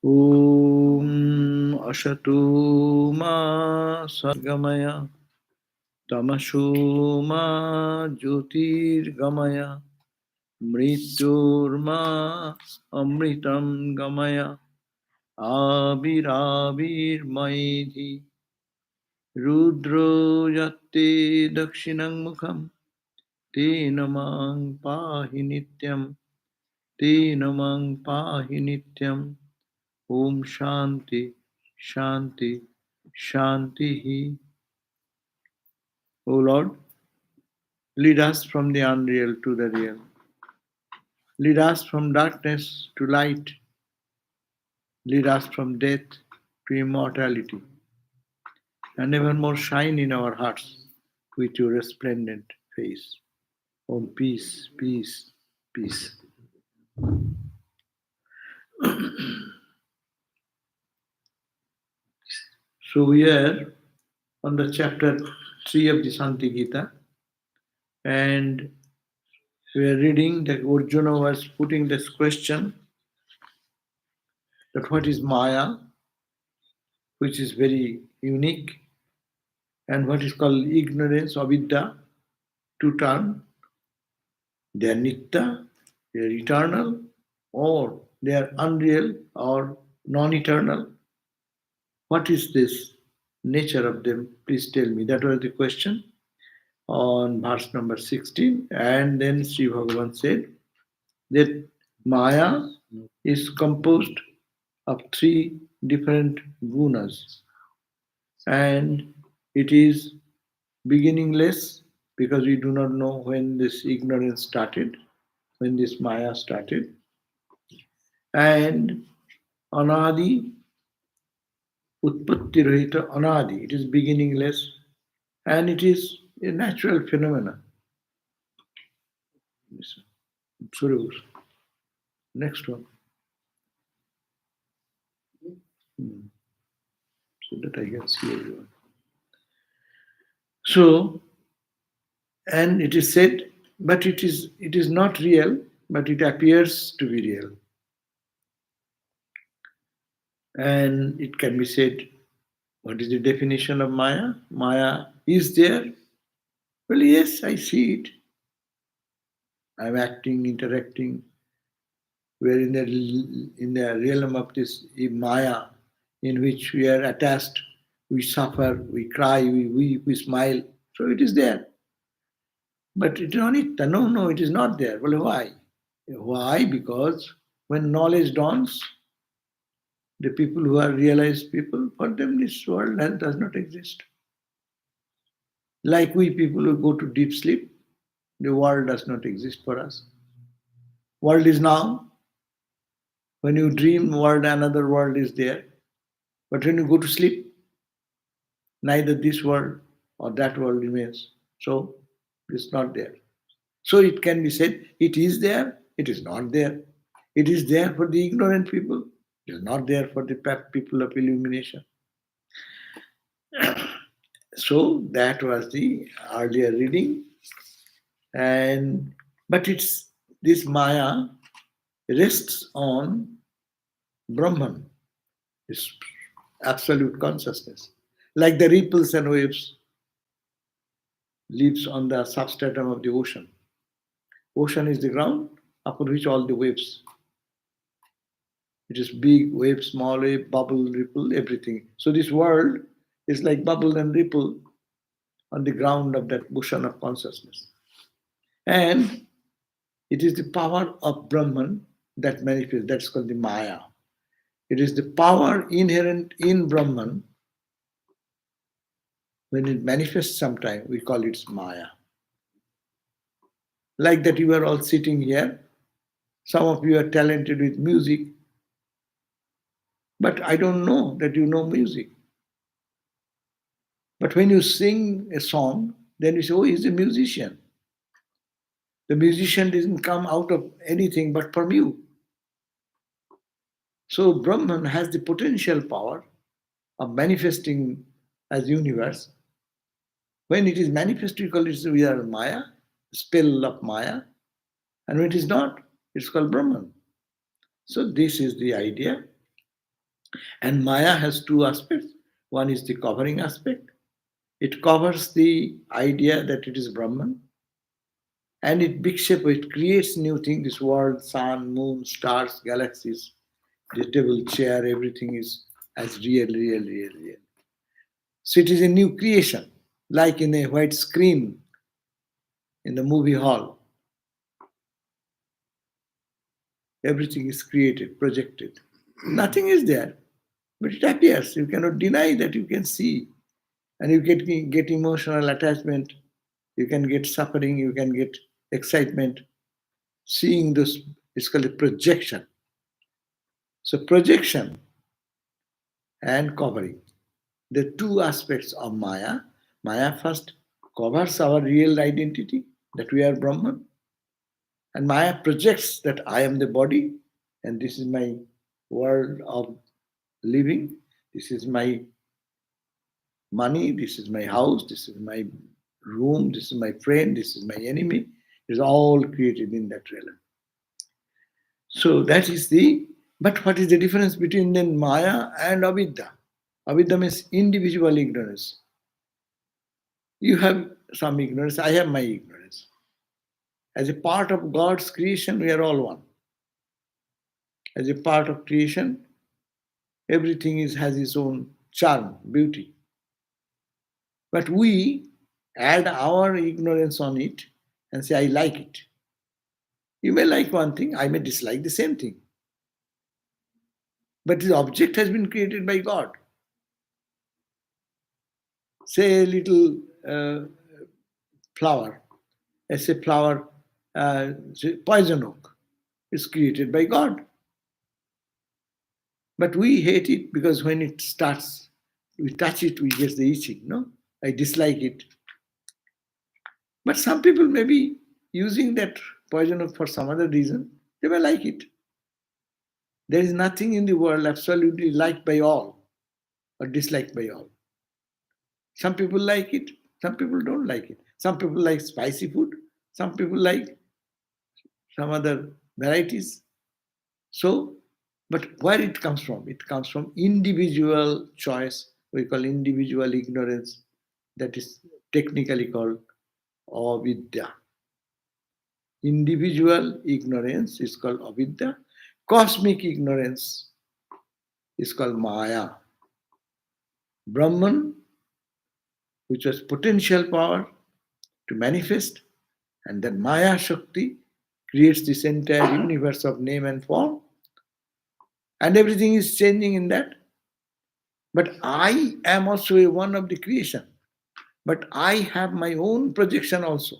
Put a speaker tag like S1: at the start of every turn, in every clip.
S1: Om Asatu Ma Sadgamaya Tamashu Ma Jyotirgamaya Mrityurma Amritam Gamaya Abir Maidhi Rudro Yatte Dakshinang Mukham Tenamang Pahi Nityam Tenamang Pahi Nityam Om Shanti Shanti Shanti. O Lord, lead us from the unreal to the real. Lead us from darkness to light. Lead us from death to immortality. And evermore shine in our hearts with your resplendent face. Om peace, peace, peace. So we are on the chapter 3 of the Shanti Gita, and we are reading that Arjuna was putting this question that what is Maya, which is very unique, and what is called ignorance, avidya, two terms. They are nitya, they are eternal, or they are unreal or non-eternal. What is this nature of them? Please tell me. That was the question on verse number 16. And then Sri Bhagavan said that Maya is composed of three different gunas, and it is beginningless because we do not know when this ignorance started, when this Maya started, and anadi, utpatti rahita anadi, it is beginningless, and it is a natural phenomenon. Next one. So that I can see everyone. So, and it is said, but it is not real, but it appears to be real. And it can be said, what is the definition of Maya? Maya is there. Well, yes, I see it. I'm acting, interacting. We're in the realm of this Maya, in which we are attached, we suffer, we cry, we weep, we smile. So it is there. But it is not it. No, it is not there. Well, why? Why? Because when knowledge dawns, the people who are realized people, for them this world does not exist. Like we people who go to deep sleep, the world does not exist for us. World is now. When you dream world, another world is there. But when you go to sleep, neither this world or that world remains. So it's not there. So it can be said, it is there, it is not there. It is there for the ignorant people, it is not there for the people of illumination. So that was the earlier reading. But it's this Maya rests on Brahman, this absolute consciousness. Like the ripples and waves lives on the substratum of the ocean. Ocean is the ground upon which all the waves. It is big wave, small wave, bubble, ripple, everything. So this world is like bubble and ripple on the ground of that ocean of consciousness. And it is the power of Brahman that manifests. That's called the Maya. It is the power inherent in Brahman. When it manifests sometime, we call it Maya. Like that you are all sitting here. Some of you are talented with music. But I don't know that you know music. But when you sing a song, then you say, oh, he's a musician. The musician didn't come out of anything but from you. So Brahman has the potential power of manifesting as universe When it is manifest, we call it we are Maya, spell of Maya. And when it is not, it's called Brahman. So this is the idea. And Maya has two aspects. One is the covering aspect. It covers the idea that it is Brahman. And it big shape, it creates new things, this world, sun, moon, stars, galaxies, the table, chair, everything is as real, real, real, real. So it is a new creation, like in a white screen in the movie hall. Everything is created, projected. Nothing is there, but it appears. You cannot deny that you can see. And you get emotional attachment, you can get suffering, you can get excitement. Seeing this is called a projection. So projection and covering, the two aspects of Maya. Maya first covers our real identity, that we are Brahman. And Maya projects that I am the body and this is my world of living. This is my money, this is my house, this is my room, this is my friend, this is my enemy. It's all created in that realm. So that is the, but what is the difference between then Maya and Avidya? Avidya means individual ignorance. You have some ignorance, I have my ignorance. As a part of God's creation, we are all one. As a part of creation, everything has its own charm, beauty. But we add our ignorance on it and say, I like it. You may like one thing, I may dislike the same thing. But the object has been created by God. Say a little flower, as a flower, say poison oak, is created by God. But we hate it because when it starts, we touch it, we get the itching. No, I dislike it. But some people may be using that poison oak for some other reason. They may like it. There is nothing in the world absolutely liked by all or disliked by all. Some people like it, some people don't like it. Some people like spicy food, some people like some other varieties. So, but where it comes from? It comes from individual choice, we call individual ignorance, that is technically called avidya. Individual ignorance is called avidya. Cosmic ignorance is called Maya. Brahman, which was potential power to manifest, and then Maya Shakti creates this entire universe of name and form, and everything is changing in that. But I am also a one of the creation, but I have my own projection also.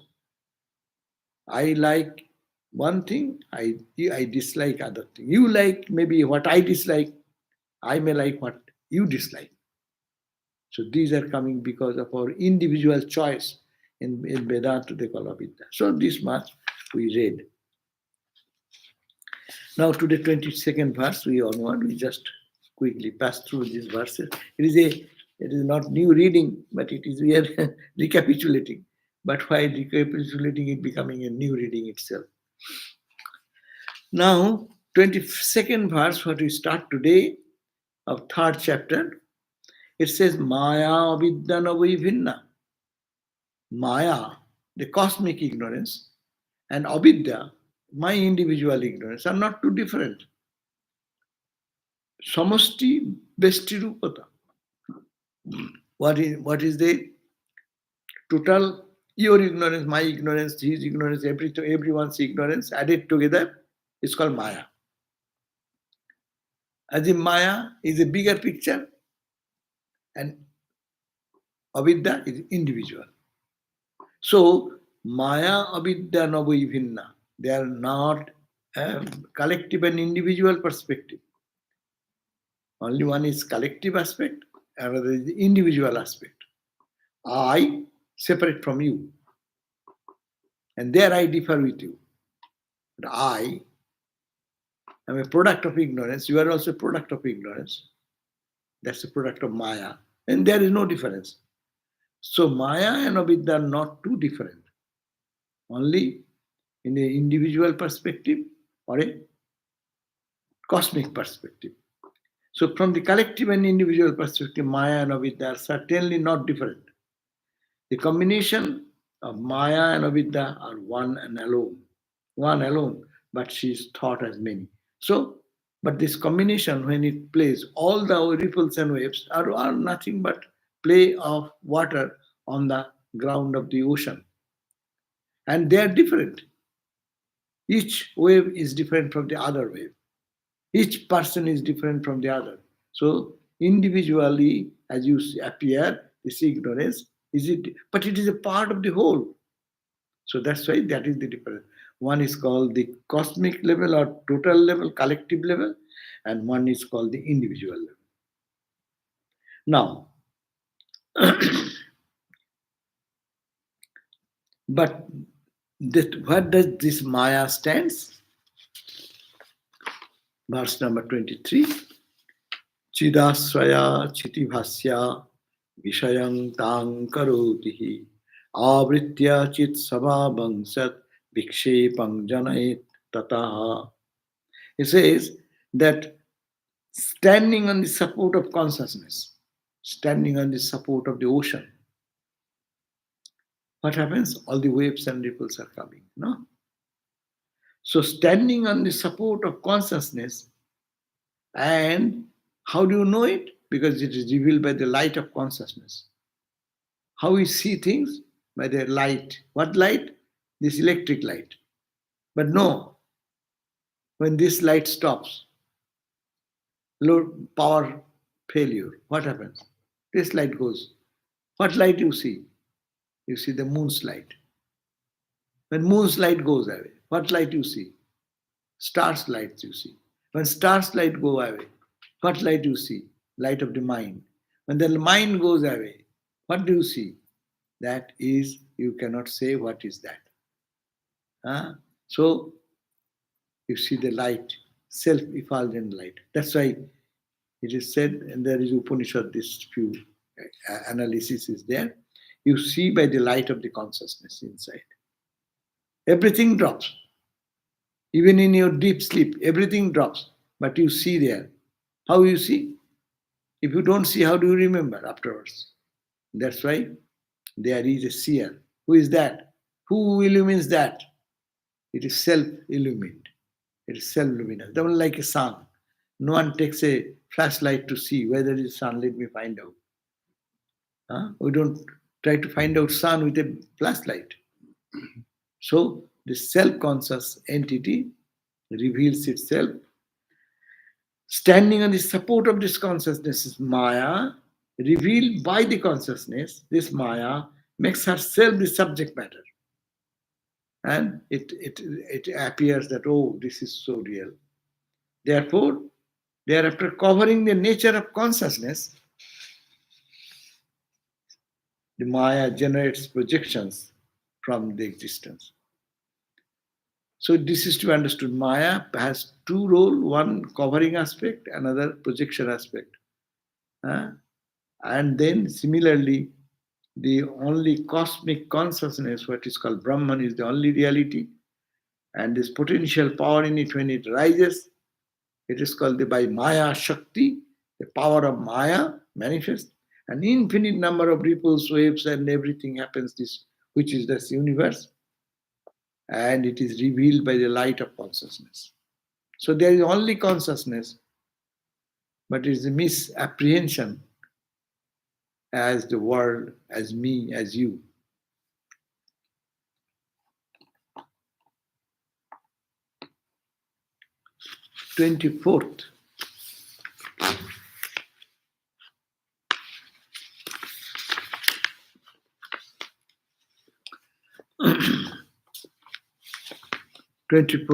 S1: I like one thing, I dislike other thing. You like maybe what I dislike, I may like what you dislike. So these are coming because of our individual choice. In Vedanta they call Avidya. So this much we read. Now to the 22nd verse, we onward, we just quickly pass through these verses. It is not new reading, but it is we are recapitulating. But while recapitulating, it becoming a new reading itself. Now, 22nd verse, what we start today of third chapter, it says Maya Avidya Navaivinna. Maya, the cosmic ignorance, and Avidya, my individual ignorance, are not too different. Samasti Besti Rupata. What is the total your ignorance, my ignorance, his ignorance, everyone's ignorance added together is called Maya. As in Maya is a bigger picture and Avidya is individual. So Maya, Avidya, Navaivinna, they are not collective and individual perspective. Only one is collective aspect, another is the individual aspect. I separate from you. And there I differ with you. But I am a product of ignorance. You are also a product of ignorance. That's a product of Maya. And there is no difference. So Maya and Avidya are not too different, only in an individual perspective or a cosmic perspective. So from the collective and individual perspective, Maya and Avidya are certainly not different. The combination of Maya and Avidya are one alone, but she is thought as many. So, but this combination, when it plays, all the ripples and waves are nothing but play of water on the ground of the ocean. And they are different. Each wave is different from the other wave. Each person is different from the other. So individually, as you appear, this ignorance is it, but it is a part of the whole. So that's why that is the difference. One is called the cosmic level or total level, collective level, and one is called the individual level. Now, but where does this Maya stands? Verse number 23. Chidasraya chitivasya vishayang tang karotihi avritya chit sabhabangsat vikshepang janayet tataha. He says that standing on the support of consciousness, standing on the support of the ocean, what happens? All the waves and ripples are coming. No? So standing on the support of consciousness, and how do you know it? Because it is revealed by the light of consciousness. How we see things? By the light. What light? This electric light. But no, when this light stops, low power failure, what happens? This light goes. What light you see? You see the moon's light. When moon's light goes away, what light you see? Stars lights you see. When stars light go away, what light you see? Light of the mind. When the mind goes away, what do you see? That is, you cannot say what is that. So you see the light, self-effulgent light. That's why it is said, and there is Upanishad, this few analysis is there. You see by the light of the consciousness inside. Everything drops. Even in your deep sleep, everything drops. But you see there. How you see? If you don't see, how do you remember afterwards? That's why there is a seer. Who is that? Who illumines that? It is self-illumined. It is self-luminous. They are like a sun. No one takes a flashlight to see whether it is sun. Let me find out. We don't try to find out sun with a flashlight. So the self-conscious entity reveals itself. Standing on the support of this consciousness is Maya, revealed by the consciousness. This Maya makes herself the subject matter. And it appears that, oh, this is so real. Therefore, thereafter covering the nature of consciousness, the Maya generates projections from the existence. So this is to be understood. Maya has two roles, one covering aspect, another projection aspect. And then similarly, the only cosmic consciousness, what is called Brahman, is the only reality. And this potential power in it, when it rises, it is called by Maya Shakti, the power of Maya manifests. An infinite number of ripples, waves, and everything happens, this, which is this universe. And it is revealed by the light of consciousness. So there is only consciousness, but it is a misapprehension as the world, as me, as you. "24th.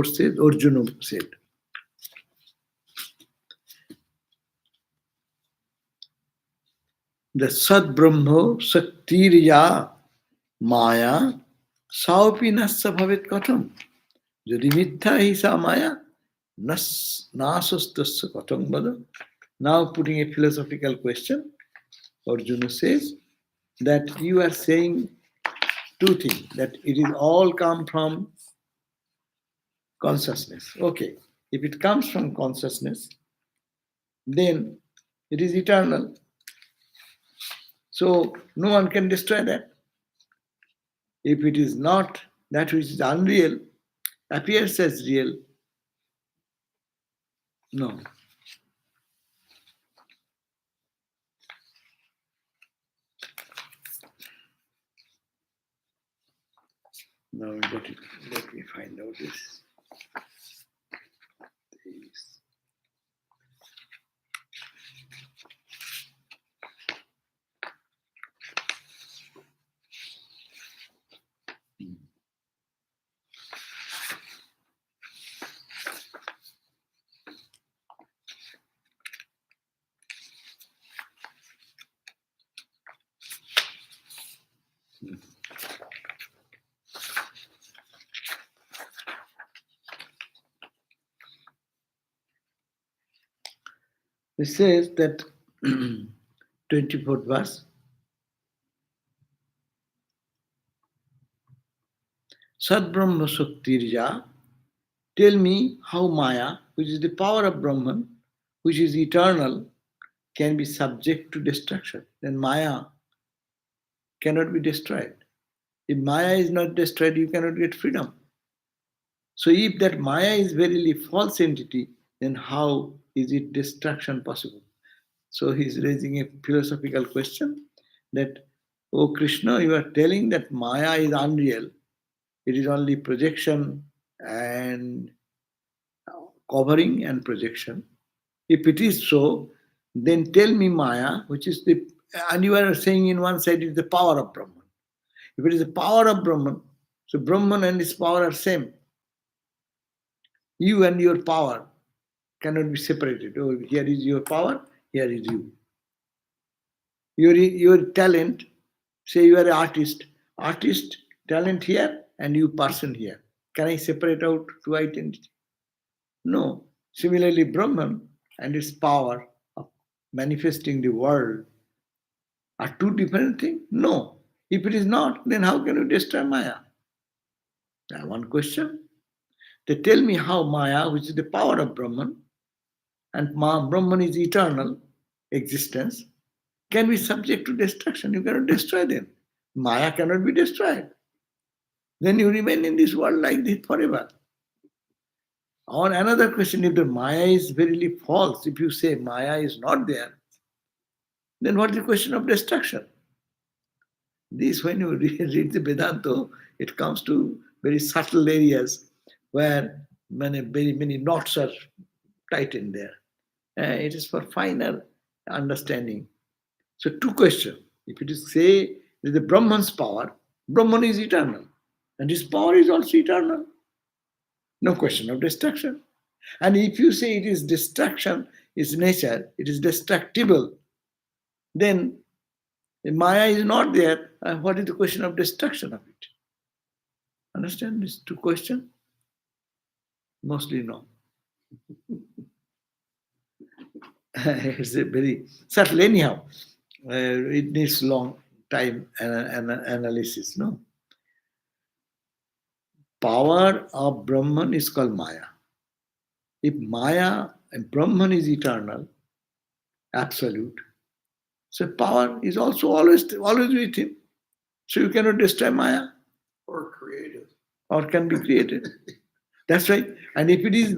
S1: says, Arjuna said, the Sad Brahmo Saktiriya Maya Saupi Nassa Bhavet Katham. Jadi Mitha hi sa Maya Nasastasya Katham Bada. Now putting a philosophical question, Arjuna says, that you are saying two things, that it is all come from consciousness. Okay, if it comes from consciousness, then it is eternal. So no one can destroy that. If it is not, that which is unreal appears as real. No. Now let me find out this. It says that 24th verse. Sadbrahma Shaktirja, tell me how Maya, which is the power of Brahman, which is eternal, can be subject to destruction. Then Maya cannot be destroyed. If Maya is not destroyed, you cannot get freedom. So if that Maya is verily false entity, then how is it destruction possible? So he is raising a philosophical question that, oh Krishna, you are telling that Maya is unreal. It is only projection and covering and projection. If it is so, then tell me Maya, which is the, and you are saying in one side is the power of Brahman. If it is the power of Brahman, so Brahman and his power are same. You and your power cannot be separated. Oh, here is your power, here is you. Your talent, say you are an artist, talent here, and you person here. Can I separate out two identity? No. Similarly, Brahman and its power of manifesting the world are two different things? No. If it is not, then how can you destroy Maya? Now, one question. They tell me how Maya, which is the power of Brahman, and Brahman is eternal existence, can be subject to destruction. You cannot destroy them. Maya cannot be destroyed. Then you remain in this world like this forever. On another question, if the Maya is verily false, if you say Maya is not there, then what is the question of destruction? This, when you read the Vedanta, it comes to very subtle areas where very many knots are tightened there. It is for finer understanding. So, two questions. If it is say that the Brahman's power, Brahman is eternal, and his power is also eternal. No question of destruction. And if you say it is destruction, is nature, it is destructible, then if Maya is not there, what is the question of destruction of it? Understand these two questions? Mostly no. It's a very subtle. Anyhow, it needs long time and analysis. No. Power of Brahman is called Maya. If Maya and Brahman is eternal, absolute, so power is also always with him. So you cannot destroy Maya.
S2: Or creative.
S1: Or can be created. That's right. And if it is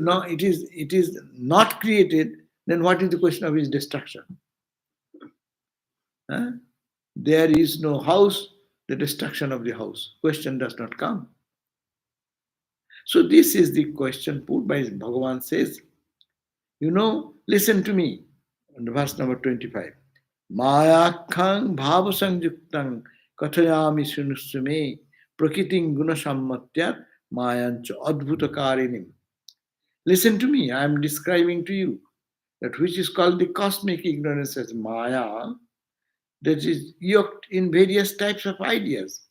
S1: not created, then what is the question of its destruction? Huh? There is no house, the destruction of the house. Question does not come. So this is the question put by Bhagavan says, listen to me. Verse number 25. Mayakhang bhavasangyuktang kathayami shunusume prakriting gunasammatyat mayancha adbhutakarinim. Listen to me, I am describing to you that which is called the cosmic ignorance as Maya, that is yoked in various types of ideas.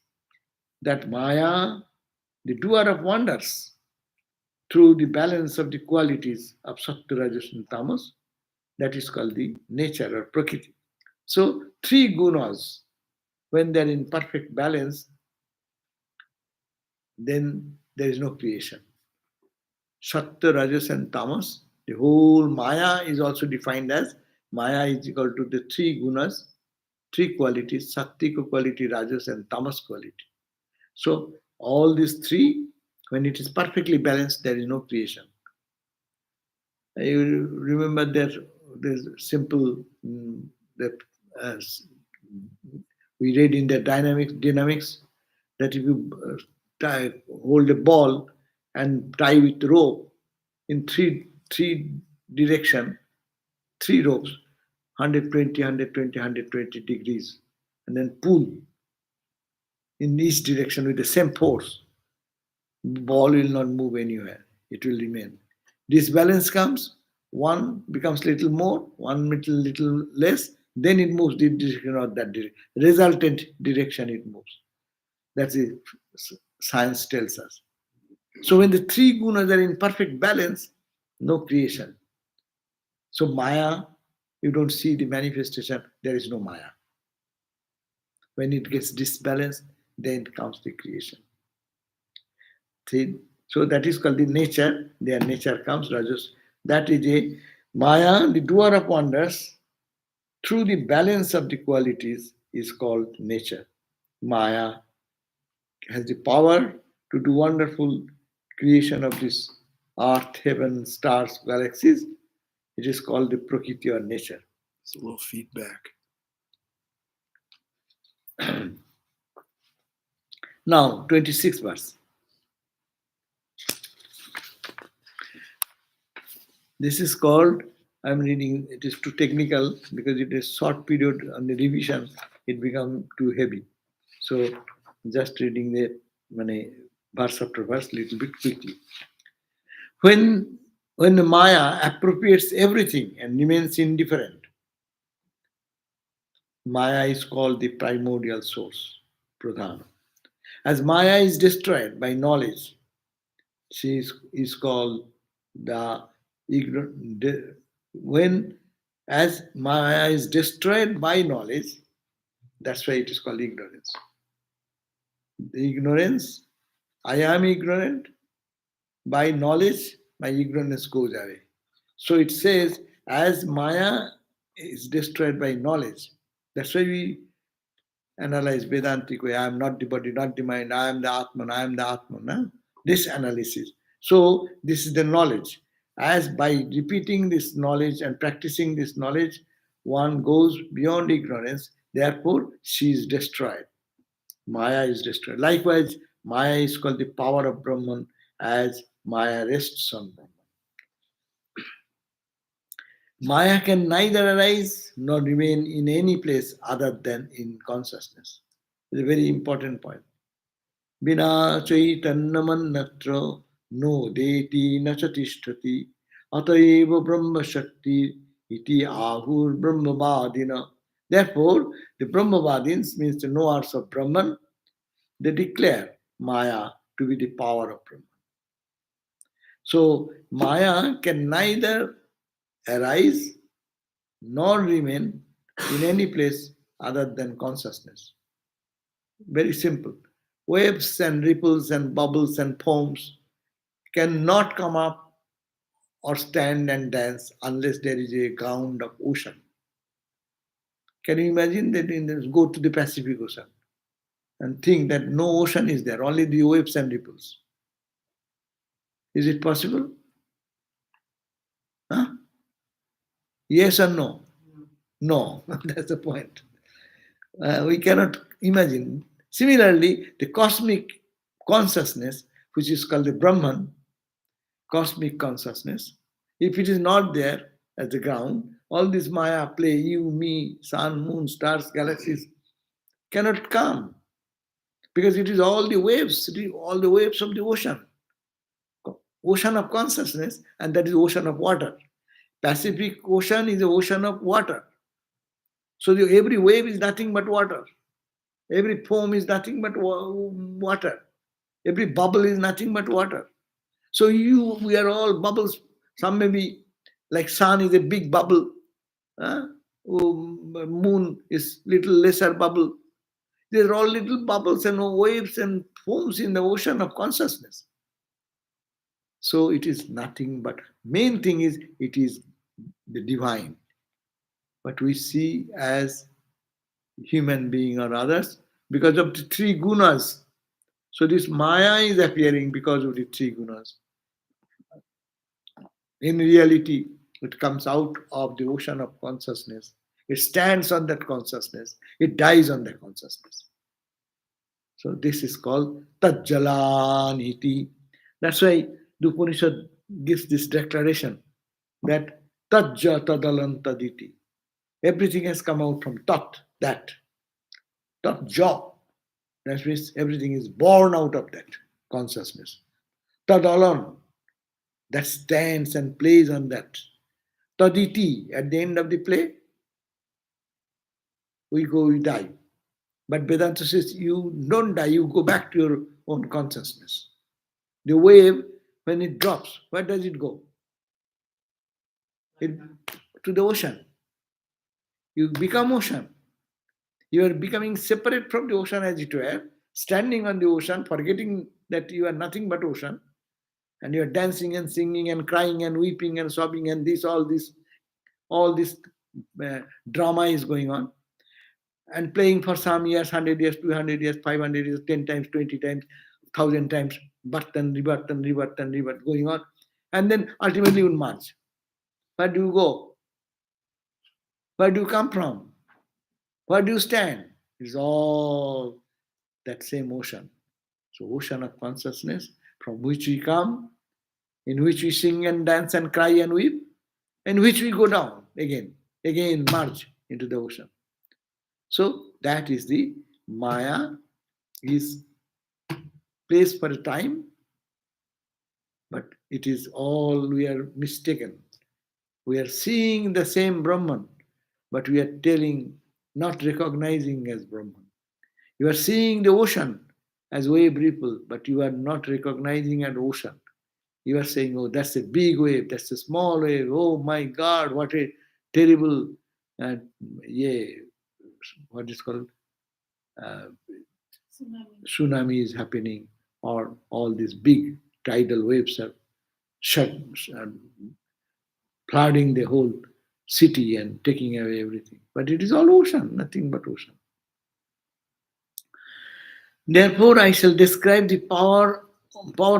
S1: That Maya, the doer of wonders, through the balance of the qualities of Sattva, Rajas and Tamas, that is called the nature or Prakriti. So, three gunas When they're in perfect balance, then there is no creation. Satya, Rajas, and Tamas. The whole Maya is also defined as Maya is equal to the three gunas, three qualities, Sattika quality, Rajas, and Tamas quality. So all these three, when it is perfectly balanced, there is no creation. You remember that there's simple that as we read in the dynamics that if you hold a ball and tie with rope in three direction, three ropes, 120 degrees, and then pull in each direction with the same force, ball will not move anywhere. It will remain. Disbalance comes, one becomes little more, one little less, then it moves this direction or that direction. Resultant direction it moves. That's it. Science tells us. So when the three gunas are in perfect balance, no creation. So Maya, you don't see the manifestation, there is no Maya. When it gets disbalanced, then comes the creation. See? So that is called the nature. Their nature comes, Rajas. That is a Maya, the doer of wonders, through the balance of the qualities, is called nature. Maya has the power to do wonderful creation of this earth, heaven, stars, galaxies. It is called the Prakriti or nature.
S2: It's a little feedback.
S1: Now, 26th verse. This is called, I'm reading, it is too technical because it is short period on the revision, it become too heavy. So just reading the verse after verse little bit quickly. When the Maya appropriates everything and remains indifferent, Maya is called the primordial source, Pradhana. As Maya is destroyed by knowledge, she is called the ignorant. When as Maya is destroyed by knowledge, that's why it is called ignorance. The ignorance, I am ignorant, by knowledge, my ignorance goes away. So it says, as Maya is destroyed by knowledge, that's why we analyze Vedantic way. I am not the body, not the mind. I am the Atman. I am the Atman. Huh? This analysis. So this is the knowledge. As by repeating this knowledge and practicing this knowledge, one goes beyond ignorance. Therefore, she is destroyed. Maya is destroyed. Likewise, Maya is called the power of Brahman as Maya rests on Brahman. Maya can neither arise nor remain in any place other than in consciousness. It's a very important point. Vina chaitannamannatra no deti nachatishtati ataiva brahma shakti iti ahur brahmavadina. Therefore, the Brahmavadins means the knowers of Brahman, they declare Maya to be the power of Brahman. So, Maya can neither arise nor remain in any place other than consciousness. Very simple. Waves and ripples and bubbles and foams cannot come up or stand and dance unless there is a ground of ocean. Can you imagine that go to the Pacific Ocean and think that no ocean is there, only the waves and ripples? Is it possible? Huh? Yes or no? No, that's the point. We cannot imagine. Similarly, the cosmic consciousness, which is called the Brahman, cosmic consciousness, if it is not there at the ground, all this Maya play, you, me, sun, moon, stars, galaxies, cannot come. Because it is all the waves, all the waves of the ocean. Ocean of consciousness, and that is ocean of water. Pacific Ocean is the ocean of water. So every wave is nothing but water. Every foam is nothing but water. Every bubble is nothing but water. So we are all bubbles. Some may be like sun is a big bubble. Moon is little lesser bubble. These are all little bubbles and waves and foams in the ocean of consciousness. So it is nothing but, main thing is it is the divine. But we see as human being or others because of the three gunas. So this Maya is appearing because of the three gunas. In reality, it comes out of the ocean of consciousness. It stands on that consciousness. It dies on that consciousness. So this is called Tajjalaniti. That's why the Upanishad gives this declaration that Tajja Tadalantaditi. Everything has come out from Tat, that. Tajja. That means everything is born out of that consciousness. Tadalan, that stands and plays on that. Taditi, at the end of the play, we go, we die. But Vedanta says you don't die, you go back to your own consciousness. The wave, when it drops, where does it go? It, to the ocean. You become ocean. You are becoming separate from the ocean as it were, standing on the ocean, forgetting that you are nothing but ocean, and you are dancing and singing and crying and weeping and sobbing and all this drama is going on, and playing for some years, 100 years, 200 years, 500 years, 10 times, 20 times, 1,000 times, birth and rebirth and rebirth and rebirth going on, and then ultimately you march. Where do you go? Where do you come from? Where do you stand? It's all that same ocean. So ocean of consciousness from which we come, in which we sing and dance and cry and weep, and which we go down again merge into the ocean. So that is the Maya is placed for a time, but it is all we are mistaken. We are seeing the same Brahman, but we are telling, not recognizing as Brahman. You are seeing the ocean as wave ripple, but you are not recognizing an ocean. You are saying, oh, that's a big wave, that's a small wave. Oh my God, what a terrible, uh, yeah, what is called, uh, tsunami is happening, or all these big tidal waves are shut, uh, flooding the whole city and taking away everything. But it is all ocean, nothing but ocean. Therefore, I shall describe the power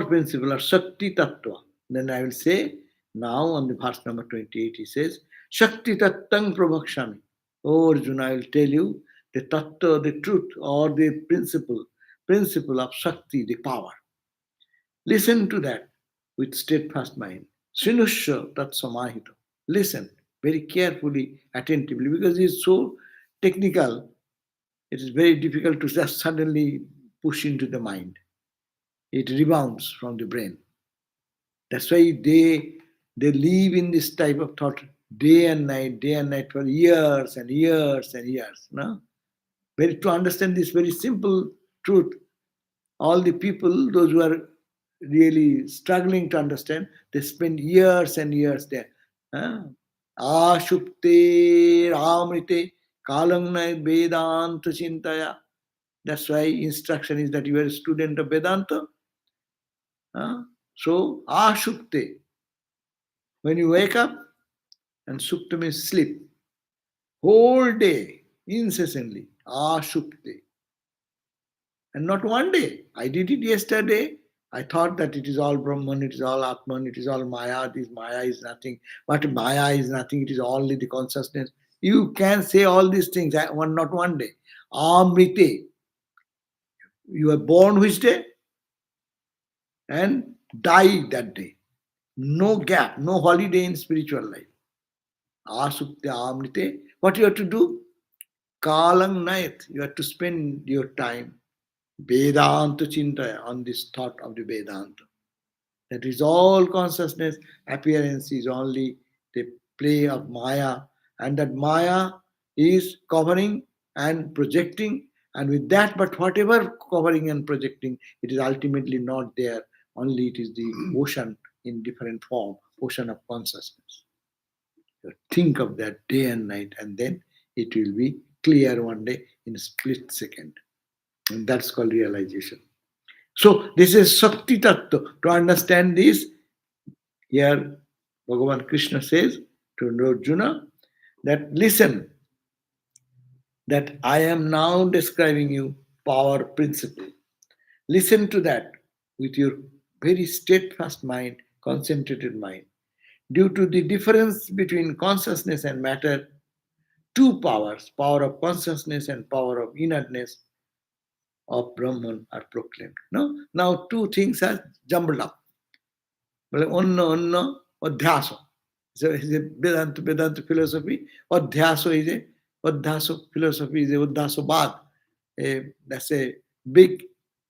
S1: principle or Shakti Tattva. Then I will say, now on the verse number 28, he says, Shakti Tattang Prabhakshami. Oh Arjuna, I will tell you the Tattva, the truth, or the principle of Shakti, the power. Listen to that with steadfast mind. Srinusha Tat Samahito. Listen very carefully, attentively, because it's so technical, it is very difficult to just suddenly push into the mind. It rebounds from the brain. That's why they live in this type of thought day and night for years and years and years. No? Very to understand this very simple truth, all the people, those who are really struggling to understand, they spend years and years there. Ashupte Ramrite Kalangnai Vedanta Chintaya. That's why instruction is that you are a student of Vedanta. So, Ashupte, when you wake up, and Supta means sleep, whole day, incessantly, Ashupte. And not one day. I did it yesterday. I thought that it is all Brahman, it is all Atman, it is all Maya, this Maya is nothing. But Maya is nothing, it is only the consciousness. You can say all these things, not one day. Amrite. You are born which day? And die that day. No gap, no holiday in spiritual life. Asupte amrite. What you have to do? Kalang nayat. You have to spend your time Vedanta Chintaya on this thought of the Vedanta. That is all consciousness. Appearance is only the play of Maya, and that Maya is covering and projecting, and with that, but whatever covering and projecting, it is ultimately not there. Only it is the ocean in different form, ocean of consciousness. You think of that day and night, and then it will be clear one day in a split second. And that's called realization. So this is Shakti Tattva. To understand this, here Bhagavan Krishna says to Arjuna that listen, that I am now describing you power principle. Listen to that with your very steadfast mind, concentrated mind. Due to the difference between consciousness and matter, two powers, power of consciousness and power of inwardness of Brahman are proclaimed. No? Now two things are jumbled up. Onna, Adhyasa. So is a Vedanta philosophy. Adhyasa is a Adhyasa philosophy is a Adhyasabad. That's a big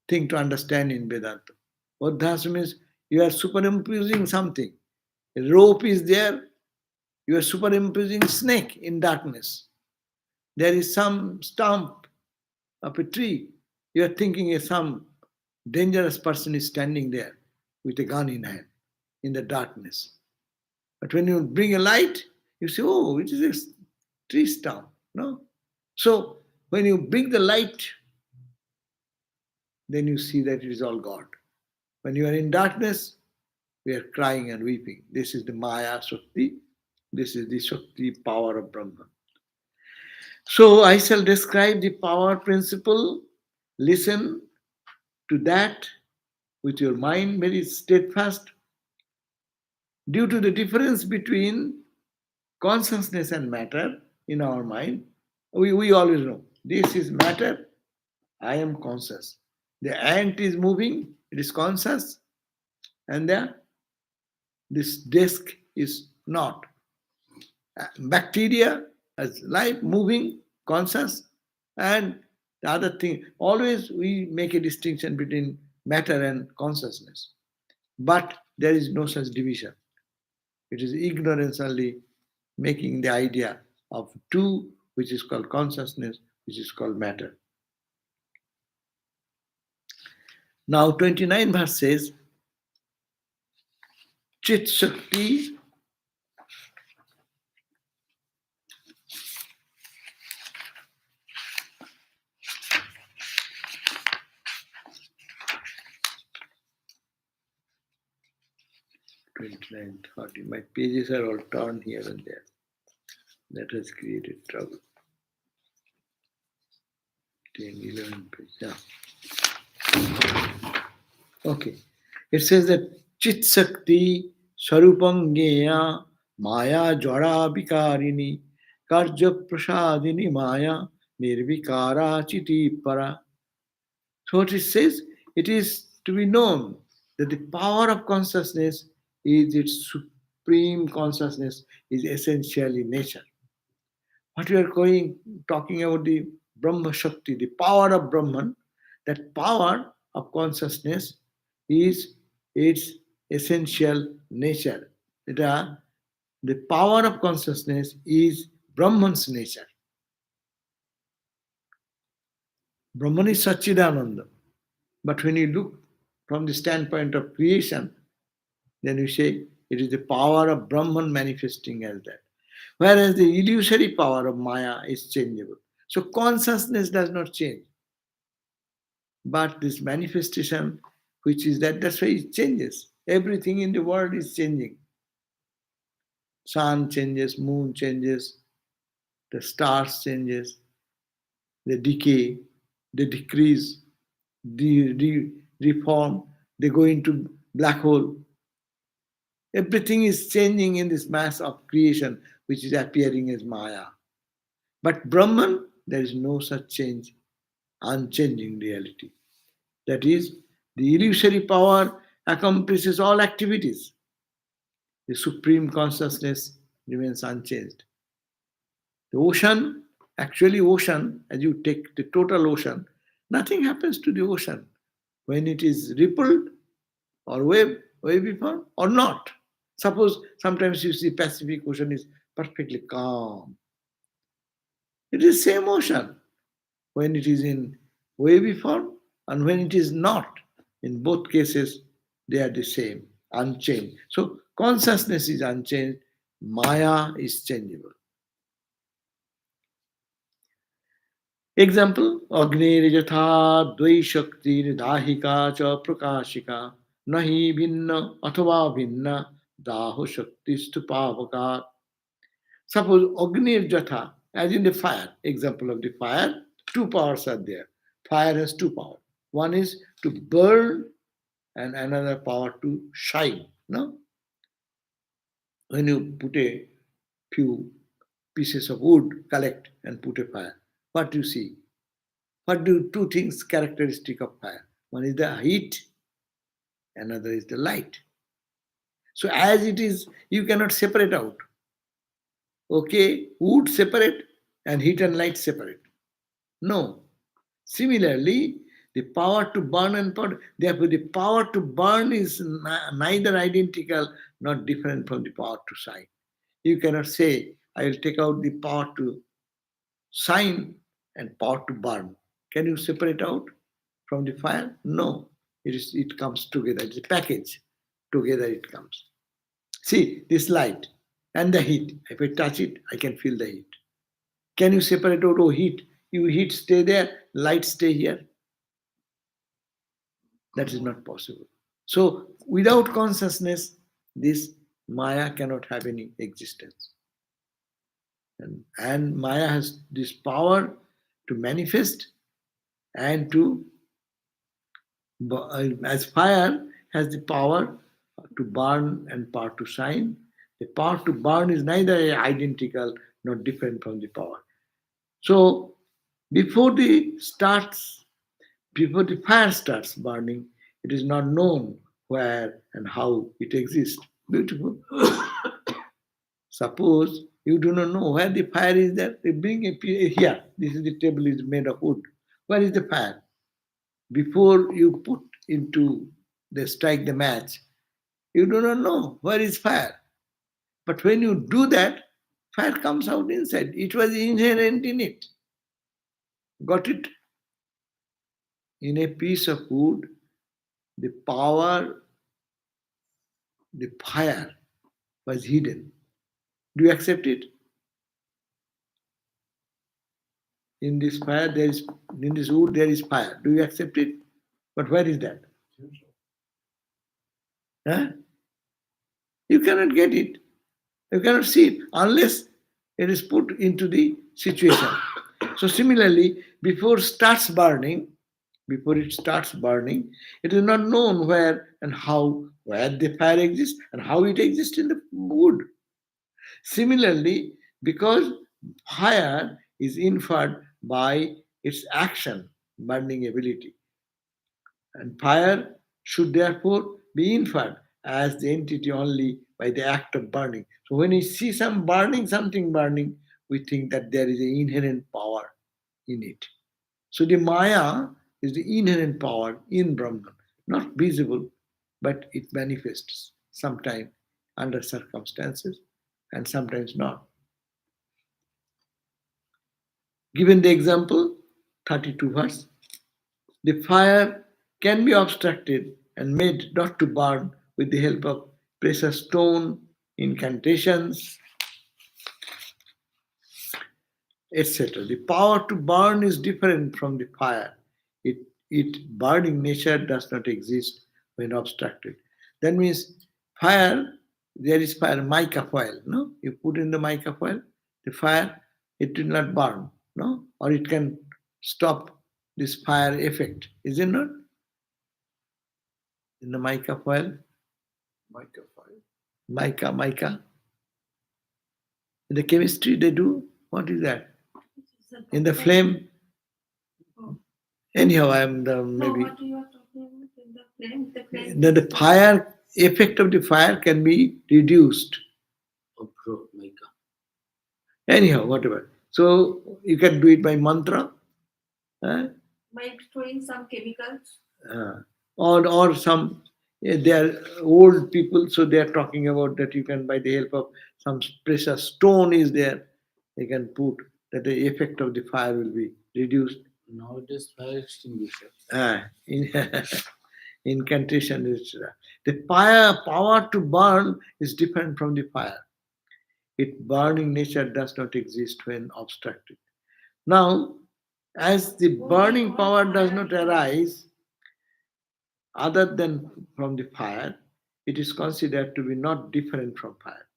S1: thing to understand in Vedanta. Adhyasa means you are superimposing something. A rope is there, you are superimposing snake in darkness. There is some stump of a tree. You are thinking some dangerous person is standing there with a gun in hand in the darkness. But when you bring a light, you say, oh, it is a tree stump. No? So when you bring the light, then you see that it is all God. When you are in darkness, we are crying and weeping. This is the Maya Shakti. This is the Shakti power of Brahman. So I shall describe the power principle. Listen to that with your mind very steadfast. Due to the difference between consciousness and matter in our mind, we always know this is matter, I am conscious. The ant is moving, it is conscious, and this desk is not. Bacteria as life moving, conscious, and the other thing. Always we make a distinction between matter and consciousness. But there is no such division. It is ignorance only making the idea of two, which is called consciousness, which is called matter. Now 29 verse says, Chit Shakti Twenty-nine, 30. My pages are all torn here and there. That has created trouble. 10, 11 pages. Yeah. Okay. It says that Chit Shakti Sarupangeya Maya Jara Vikarini Karja Prasadini Maya Nirvikara Chiti Para. So what it says, it is to be known that the power of consciousness is its supreme consciousness, is essentially nature. What we are talking about the Brahma Shakti, the power of Brahman, that power of consciousness is its essential nature. The power of consciousness is Brahman's nature. Brahman is Satchidananda. But when you look from the standpoint of creation, then you say it is the power of Brahman manifesting as that. Whereas the illusory power of Maya is changeable. So consciousness does not change. But this manifestation, which is that's why it changes. Everything in the world is changing. Sun changes, moon changes, the stars changes, they decay, they decrease, they reform, they go into black hole. Everything is changing in this mass of creation, which is appearing as Maya. But Brahman, there is no such change, unchanging reality. That is, the illusory power accomplishes all activities. The supreme consciousness remains unchanged. The ocean, actually ocean, as you take the total ocean, nothing happens to the ocean when it is rippled or wavy form or not. Suppose sometimes you see Pacific Ocean is perfectly calm. It is same ocean when it is in wavy form and when it is not. In both cases, they are the same, unchanged. So consciousness is unchanged, Maya is changeable. Example, Agnir jatha dvai shaktir dahika cha prakashika nahi bhinna athava bhinna daho shakti stupavaka. Suppose Agnir jatha, as in the fire, example of the fire, two powers are there. Fire has two powers. One is to burn and another power to shine. No? When you put a few pieces of wood, collect and put a fire, what do you see? What do two things characteristic of fire? One is the heat, another is the light. So as it is, you cannot separate out. Okay, wood separate and heat and light separate. No. Similarly, the power to burn and power, therefore the power to burn is neither identical nor different from the power to shine. You cannot say, I will take out the power to shine and power to burn. Can you separate out from the fire? No. It comes together. It's a package. Together it comes. See, this light and the heat. If I touch it, I can feel the heat. Can you separate out, oh, heat? You heat stay there, light stay here. That is not possible. So, without consciousness, this Maya cannot have any existence. And Maya has this power to manifest and to, as fire has the power to burn and power to shine. The power to burn is neither identical nor different from the power. So, before the starts before the fire starts burning, it is not known where and how it exists. Beautiful. Suppose you do not know where the fire is there, they bring here. This is the table is made of wood. Where is the fire? Before you put into the strike the match, you do not know where is fire. But when you do that, fire comes out inside. It was inherent in it. Got it? In a piece of wood, the power, the fire was hidden. Do you accept it? In this fire, there is in this wood there is fire. Do you accept it? But where is that? Huh? You cannot get it. You cannot see it unless it is put into the situation. So similarly, before it starts burning, it is not known where and how, where the fire exists and how it exists in the wood. Similarly, because fire is inferred by its action, burning ability, and fire should therefore be inferred as the entity only by the act of burning. So when we see something burning, we think that there is an inherent power in it. So the Maya is the inherent power in Brahman, not visible, but it manifests sometimes under circumstances and sometimes not. Given the example, 32 verse, the fire can be obstructed and made not to burn with the help of precious stone, incantations, etc. The power to burn is different from the fire. It burning nature does not exist when obstructed. That means fire, there is fire, mica foil, no? You put in the mica foil, the fire, it will not burn, no? Or it can stop this fire effect, is it not? In the mica foil, mica. In the chemistry they do, what is that? In the flame, anyhow, I am the maybe.
S2: What you are talking about in the flame? The flame.
S1: The fire effect of the fire can be reduced. Anyhow, whatever. So you can do it by mantra,
S2: By throwing some chemicals.
S1: or some. They are old people, so they are talking about that you can by the help of some precious stone is there. They can put that the effect of the fire will be reduced.
S3: Nowadays, fire extinguisher.
S1: In incantation, etc. The fire power to burn is different from the fire. Its burning nature does not exist when obstructed. Now, As the
S2: Oh,
S1: burning
S2: God,
S1: power does
S2: fire.
S1: not arise other than from the fire, it is considered to be not different from fire.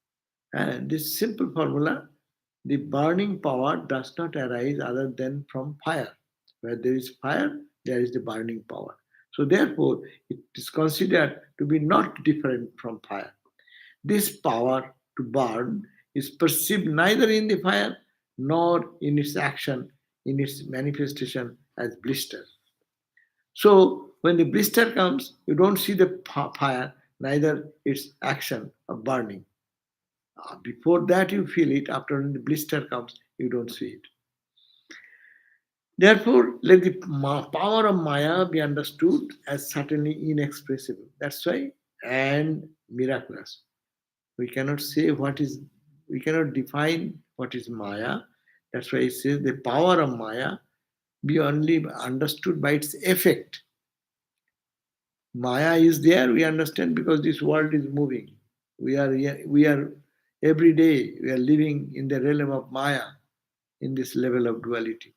S1: And this simple formula, the burning power does not arise other than from fire. Where there is fire, there is the burning power. So therefore, it is considered to be not different from fire. This power to burn is perceived neither in the fire nor in its action, in its manifestation as blister. So when the blister comes, you don't see the fire, neither its action of burning. Before that, you feel it. After the blister comes, you don't see it. Therefore, let the power of Maya be understood as certainly inexpressible. That's why, and miraculous. We cannot say what is, we cannot define what is Maya. That's why it says the power of Maya be only understood by its effect. Maya is there, we understand because this world is moving. We are every day we are living in the realm of Maya, in this level of duality.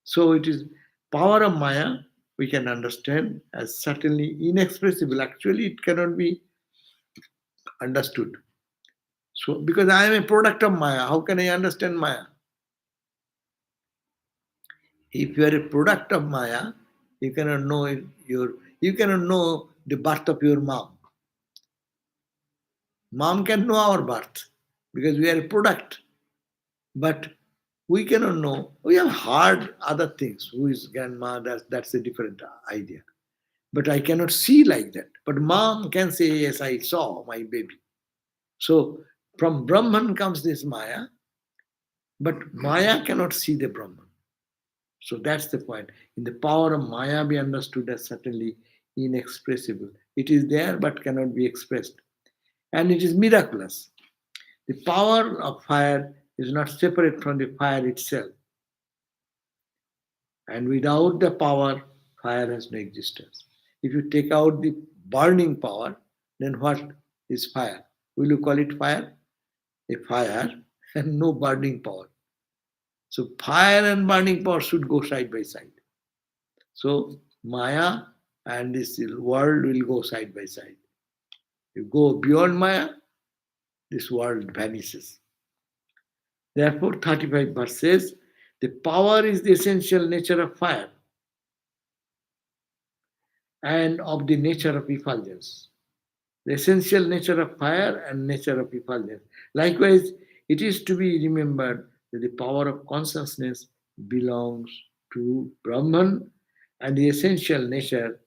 S1: So it is power of Maya we can understand as certainly inexpressible. Actually, it cannot be understood. So because I am a product of Maya, how can I understand Maya? If you are a product of Maya, you cannot know you cannot know the birth of your mom. Mom can know our birth because we are a product. But we cannot know. We have heard other things. Who is grandma? That's a different idea. But I cannot see like that. But mom can say, yes, I saw my baby. So from Brahman comes this Maya, but Maya cannot see the Brahman. So that's the point. In the power of Maya be understood as certainly inexpressible. It is there but cannot be expressed. And it is miraculous. The power of fire is not separate from the fire itself. And without the power, fire has no existence. If you take out the burning power, then what is fire? Will you call it fire? A fire and no burning power. So fire and burning power should go side by side. So Maya and this world will go side by side. You go beyond Maya, this world vanishes. Therefore, 35 verse says, the power is the essential nature of fire and of the nature of effulgence. The essential nature of fire and nature of effulgence. Likewise, it is to be remembered that the power of consciousness belongs to Brahman and the essential nature,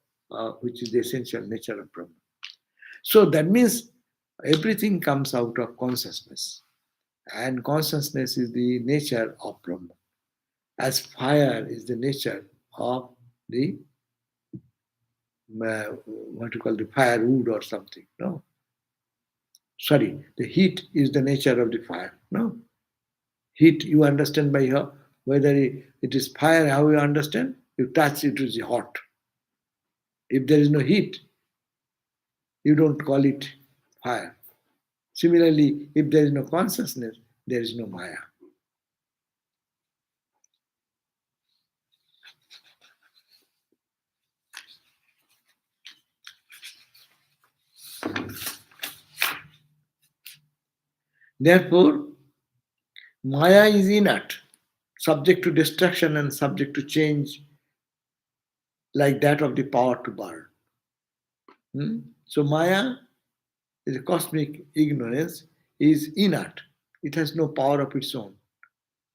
S1: which is the essential nature of Brahman. So that means everything comes out of consciousness, and consciousness is the nature of Brahman, as fire is the nature of the what you call the firewood or something. No, sorry, the heat is the nature of the fire. No, heat you understand by how, whether it is fire, how you understand, you touch it is hot. If there is no heat, you don't call it fire. Similarly, if there is no consciousness, there is no Maya. Therefore, Maya is inert, subject to destruction and subject to change, like that of the power to burn. So Maya, the cosmic ignorance, is inert. It has no power of its own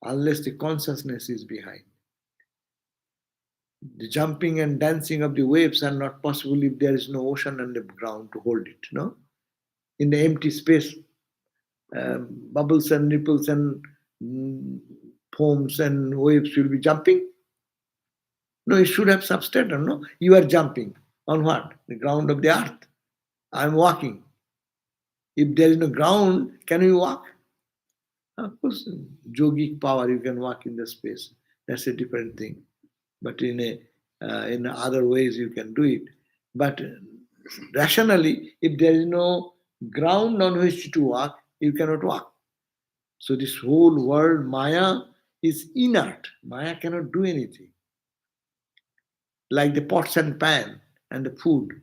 S1: unless the consciousness is behind. The jumping and dancing of the waves are not possible if there is no ocean on the ground to hold it. No, in the empty space, bubbles and ripples and mm, foams and waves will be jumping. No, it should have substrate. No, you are jumping on what? The ground of the earth. I am walking. If there is no ground, can you walk? Of course, yogic power, you can walk in the space. That's a different thing. But in other ways, you can do it. But rationally, if there is no ground on which to walk, you cannot walk. So this whole world, Maya, is inert. Maya cannot do anything. like the pots and pan and the food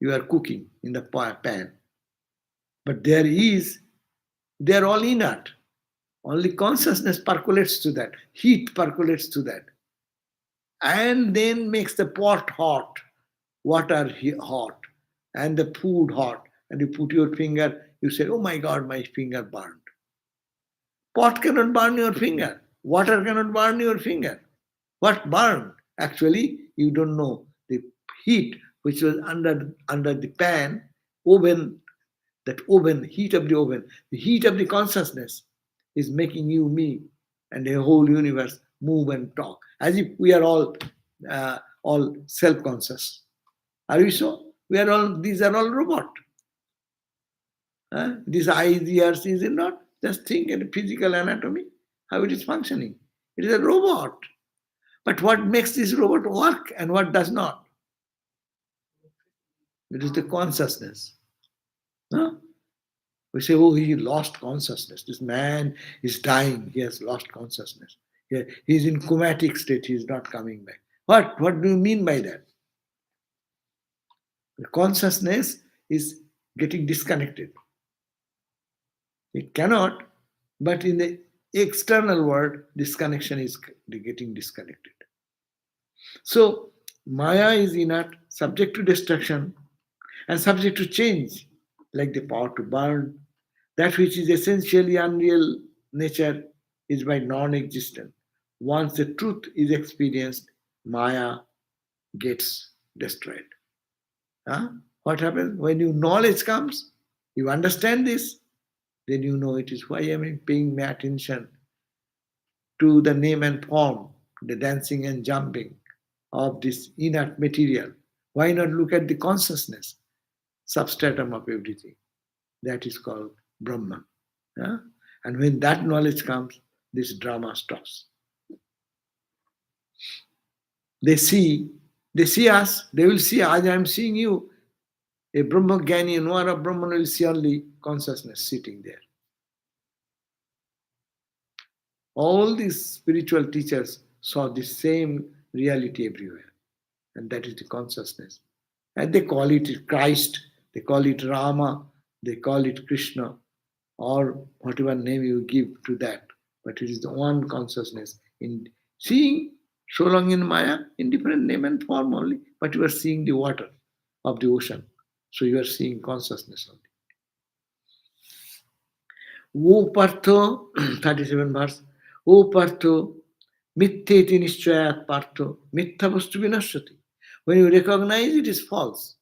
S1: you are cooking in the pan. But they are all inert. Only consciousness percolates to that, heat percolates to that, and then makes the pot hot, water hot, and the food hot. And you put your finger, you say, "Oh my God, my finger burned." Pot cannot burn your finger. Water cannot burn your finger. What burned? Actually, you don't know. The heat which was under the pan, oven, that oven, heat of the oven, the heat of the consciousness is making you, me, and the whole universe move and talk as if we are all self-conscious. Are we so? We are all. These are all robot. These eyes, ears, is it not? Just think at physical anatomy, how it is functioning. It is a robot. But what makes this robot work and what does not? It is the consciousness. Huh? We say, oh, he lost consciousness. This man is dying. He has lost consciousness. He is in comatic state. He is not coming back. What? What do you mean by that? The consciousness is getting disconnected. It cannot, but in the external world, this connection is getting disconnected. So, Maya is inert, subject to destruction, and subject to change, like the power to burn. That which is essentially unreal nature is by non existent. Once the truth is experienced, Maya gets destroyed. Huh? What happens? When you knowledge comes, you understand this, then you know it is why I am paying my attention to the name and form, the dancing and jumping of this inert material. Why not look at the consciousness, substratum of everything? That is called Brahman. Yeah? And when that knowledge comes, this drama stops. They see us, they will see as I am seeing you. A Brahma Gyani, a knower of Brahman will see only consciousness sitting there. All these spiritual teachers saw the same reality everywhere, and that is the consciousness. And they call it Christ, they call it Rama, they call it Krishna, or whatever name you give to that. But it is the one consciousness. In seeing so long in Maya, in different name and form only, but you are seeing the water of the ocean. So you are seeing consciousness only. O Partho, 37 verse, O Partho, Mittheti Nishchayat Partho, Mittha Vastu Vinashati. When you recognize it is false,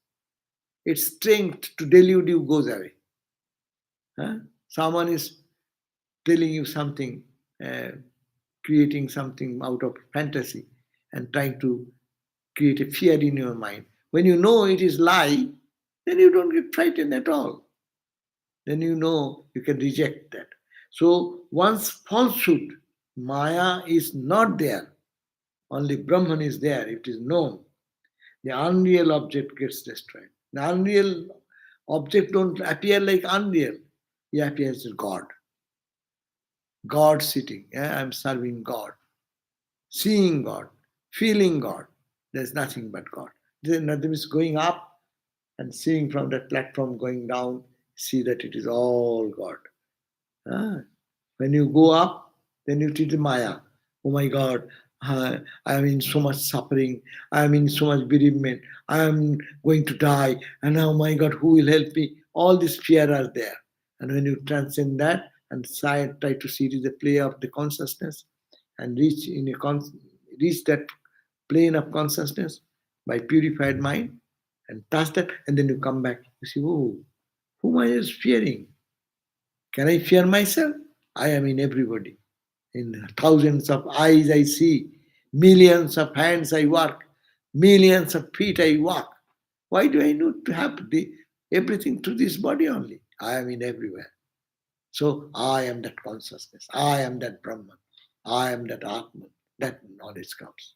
S1: its strength to delude you goes away. Someone is telling you something, creating something out of fantasy and trying to create a fear in your mind. When you know it is lie, then you don't get frightened at all. Then you know you can reject that. So once falsehood, Maya is not there, only Brahman is there, it is known. The unreal object gets destroyed. The unreal object don't appear like unreal. He appears as God. God sitting. I'm serving God. Seeing God. Feeling God. There's nothing but God. Nothing is going up and seeing from that platform going down, see that it is all God. When you go up, then you treat Maya. Oh my God, I am in so much suffering. I am in so much bereavement. I am going to die. And now, my God, who will help me? All these fear are there. And when you transcend that and try to see it is the play of the consciousness and reach that plane of consciousness by purified mind and touch that, and then you come back. You see, oh, whom I was fearing? Can I fear myself? I am in everybody. In thousands of eyes I see, millions of hands I work, millions of feet I walk. Why do I need to have everything through this body only? I am in everywhere. So I am that consciousness. I am that Brahman. I am that Atman. That knowledge comes.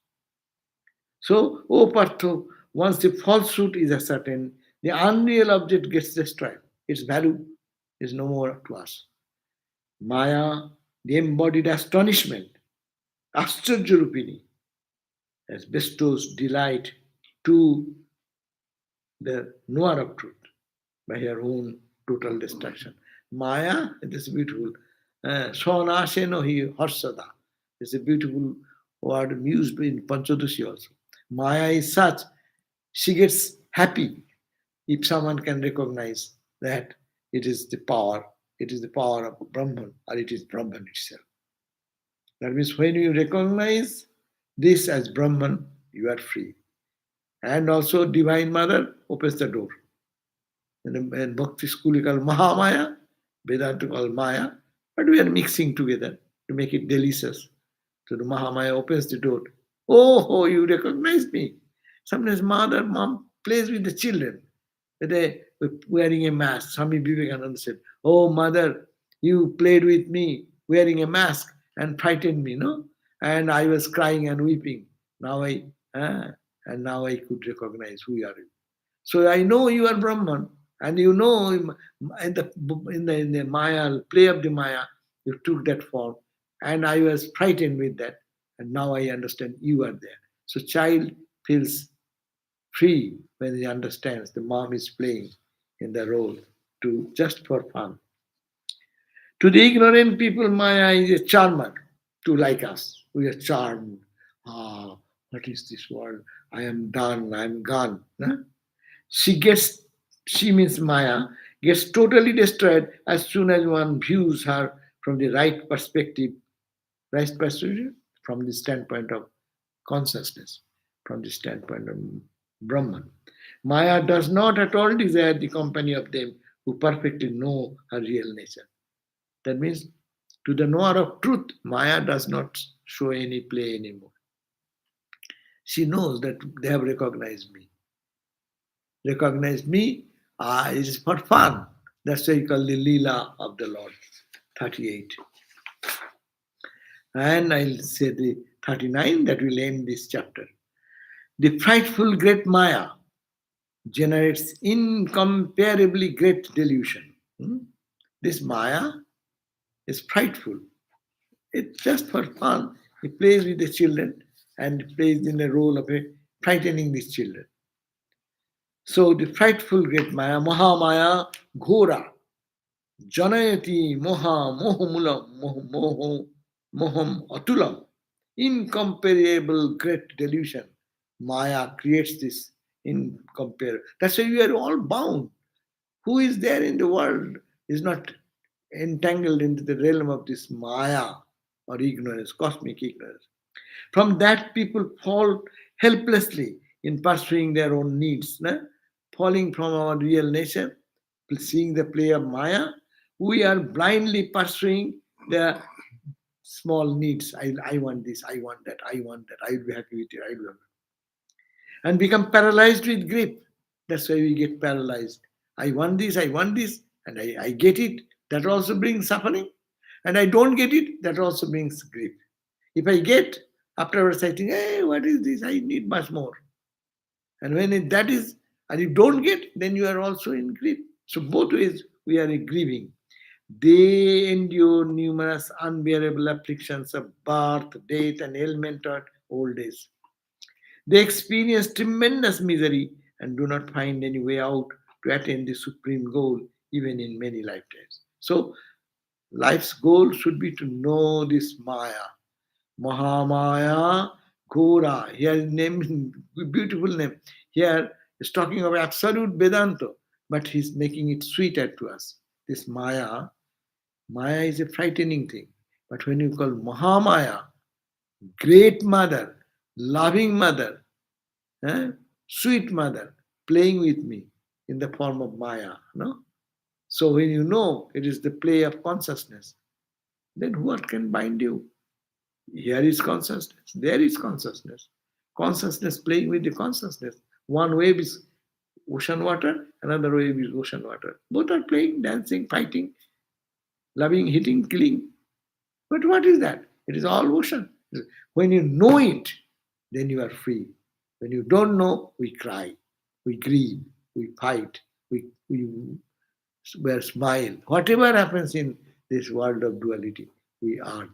S1: So, O Partho, once the falsehood is ascertained, the unreal object gets destroyed. Its value is no more to us. Maya, the embodied astonishment, Ascharya Rupini, as bestows delight to the knower of truth by her own total destruction. Maya, it is beautiful. Swanaseno hi harsada. It's a beautiful word used in Panchadoshi also. Maya is such, she gets happy if someone can recognize that it is the power of Brahman, or it is Brahman itself. That means when you recognize this as Brahman, you are free. And also Divine Mother opens the door. In Bhakti school we call Mahamaya, Vedanta call Maya, but we are mixing together to make it delicious. So the Mahamaya opens the door. Oh, you recognize me. Sometimes mom plays with the children. They wearing a mask. Swami Vivekananda said, "Oh, mother, you played with me wearing a mask and frightened me, no?" And I was crying and weeping. Now and now I could recognize who you are. So I know you are Brahman, and you know in the Maya play of the Maya, you took that form, and I was frightened with that, and now I understand you are there. So child feels free when he understands the mom is playing in the role to just for fun. To the ignorant people, Maya is a charmer to like us. We are charmed. Ah, what is this world? I am done, I am gone. Huh? She gets, she means Maya, gets totally destroyed as soon as one views her from the right perspective, from the standpoint of consciousness, from the standpoint of Brahman. Maya does not at all desire the company of them who perfectly know her real nature. That means to the knower of truth, Maya does not show any play anymore. She knows that they have recognized me. Recognized me, it is for fun. That's why you call the Leela of the Lord. 38. And I'll say the 39 that will end this chapter. The frightful great Maya generates incomparably great delusion. This Maya is frightful. It's just for fun. He plays with the children and plays in the role of frightening these children. So the frightful great Maya, Mahamaya Ghora, Janayati Moha Mohamulam Moham Atulam, incomparable great delusion. Maya creates this incomparable. That's why we are all bound. Who is there in the world is not entangled into the realm of this Maya or ignorance, cosmic ignorance. From that, people fall helplessly in pursuing their own needs, falling from our real nature, seeing the play of Maya. We are blindly pursuing the small needs. I want this, I want that, I want that, I will be happy with it, I will. And become paralyzed with grief. That's why we get paralyzed. I want this, and I get it. That also brings suffering. And I don't get it, that also brings grief. If I get, afterwards I think, hey, what is this? I need much more. And when that is, and you don't get, then you are also in grief. So both ways we are grieving. They endure numerous unbearable afflictions of birth, death, and ailment or old age. They experience tremendous misery and do not find any way out to attain the supreme goal, even in many lifetimes. So, life's goal should be to know this Maya. Mahamaya Ghora. Here, name, beautiful name. Here is talking of absolute Vedanta, but he's making it sweeter to us. This Maya is a frightening thing. But when you call Mahamaya, great mother, loving mother, sweet mother, playing with me in the form of Maya, no? So when you know it is the play of consciousness, then what can bind you? Here is consciousness, there is consciousness. Consciousness playing with the consciousness. One wave is ocean water, another wave is ocean water. Both are playing, dancing, fighting, loving, hitting, killing. But what is that? It is all ocean. When you know it, then you are free. When you don't know, we cry, we grieve, we fight, we smile. Whatever happens in this world of duality, we are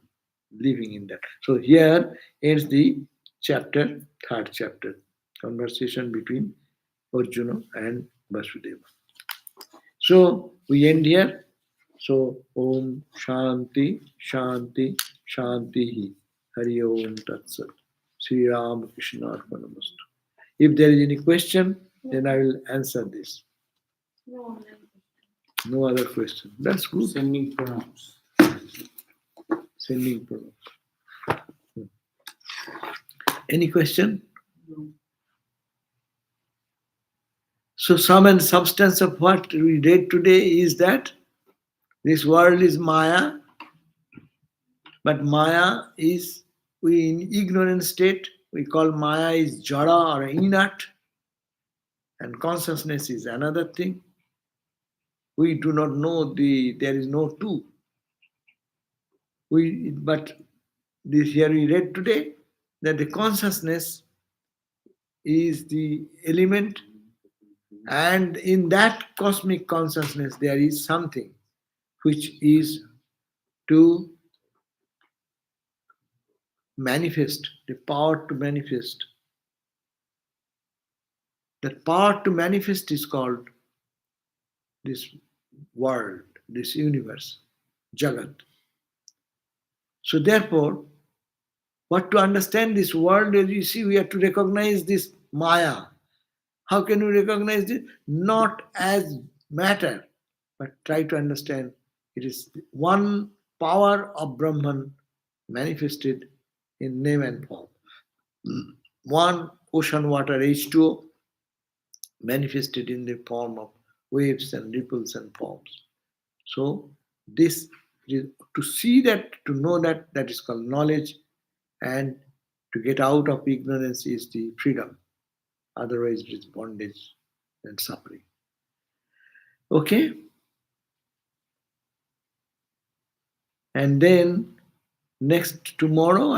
S1: living in that. So here ends the chapter, third chapter, conversation between Arjuna and Vasudeva. So we end here. So Om Shanti Shanti Shanti Hari Om Tat Sat. Sri Ram Krishna Arpanamastu. If there is any question, then I will answer this.
S2: No online.
S1: No other question. That's good.
S3: Sending pronouns.
S1: Sending pronouns. Any question? So sum and substance of what we read today is that this world is Maya, but Maya is, we in ignorant state, we call Maya is Jara or inert, and consciousness is another thing. We do not know there is no two. But this here we read today that the consciousness is the element, and in that cosmic consciousness there is something which is to manifest, the power to manifest. That power to manifest is called this world, this universe, Jagat. So therefore, what to understand this world, as you see, we have to recognize this Maya. How can we recognize it? Not as matter, but try to understand it is one power of Brahman manifested in name and form. One ocean water H2O manifested in the form of waves and ripples and forms. So this is, to see that, to know that, that is called knowledge, and to get out of ignorance is the freedom. Otherwise it is bondage and suffering. Okay? And then next tomorrow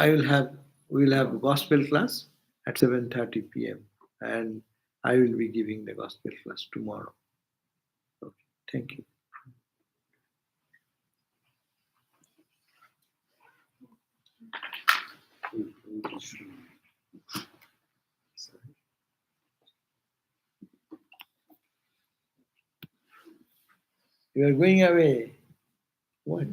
S1: we'll have gospel class at 7:30 p.m. and I will be giving the gospel class tomorrow. Okay, thank you. You are going away. What?